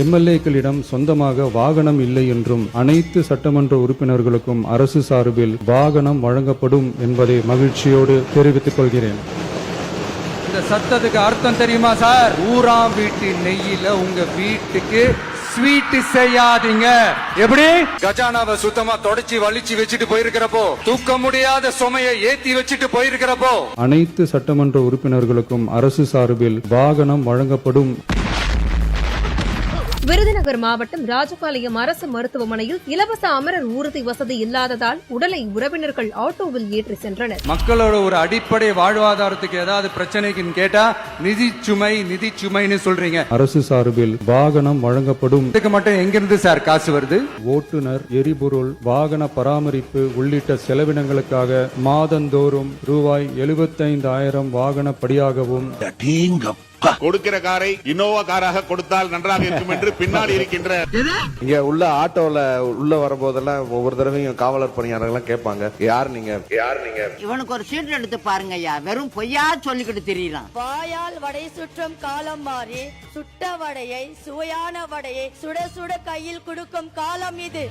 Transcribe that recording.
எம்எல்ஏக்களிடம் சொந்தமாக வாகனம் இல்லை என்றும் அனைத்து சட்டமன்ற உறுப்பினர்களுக்கும் அரசு சார்பில் வாகனம் வழங்கப்படும் என்பதை மகிழ்ச்சியோடு தெரிவித்துக் கொள்கிறேன். இந்த சத்தத்துக்கு அர்த்தம் தெரியுமா சார்? ஊராம் வீட்டு நெய்யில உங்க வீட்டுக்கு ஸ்வீட் செய்யாதீங்க. எப்படி? கஜானாவை சுத்தமா தொடச்சி வலிச்சு வச்சுட்டு போயிருக்கிறப்போ, தூக்க முடியாத சுமையை ஏத்தி வச்சுட்டு போயிருக்கிறப்போ, அனைத்து சட்டமன்ற உறுப்பினர்களுக்கும் அரசு சார்பில் வாகனம் வழங்கப்படும். விருதுநகர் மாவட்டம் ராஜபாளையம் அரசு மருத்துவமனையில் இலவச அமரர் ஊர்தி வசதி இல்லாததால் உடலை உறவினர்கள் ஆட்டோவில் ஏற்றி சென்றனர். மக்களோட ஒரு அடிப்படை வாழ்வாதாரத்துக்கு ஏதாவது பிரச்சனைக்குன்னு கேட்டா நிதி சுமைன்னு சொல்றீங்க. அரசு சார்பில் வாகனம் வழங்கப்படும். இதுக்கு மட்டும் எங்கிருந்து சார் காசு வருது? ஓட்டுநர், எரிபொருள், வாகன பராமரிப்பு உள்ளிட்ட செலவினங்களுக்காக மாதந்தோறும் ரூபாய் 75,000 வாகன படியாகவும் கொடுக்கிற காரை இனோவா காராக கொடுத்தால் நன்றாக இருக்கும் என்று பின்னாடி இருக்கின்ற இங்க உள்ள ஆட்டோல உள்ள வரும்போதெல்லாம் ஒவ்வொரு தடவையும் காவலர் பணியாளர்கள் கேட்பாங்க, யார் நீங்க. இவனுக்கு ஒரு சீட் எடுத்து பாருங்க ஐயா, வெறும் பொய்யா சொல்லிக்கிட்டு தெரியலாம். வாயால் வடை சுற்றும் காலம் மாறி சுட்ட வடையை சுவையான வடையை சுட சுட கையில் கொடுக்கும் காலம் இது.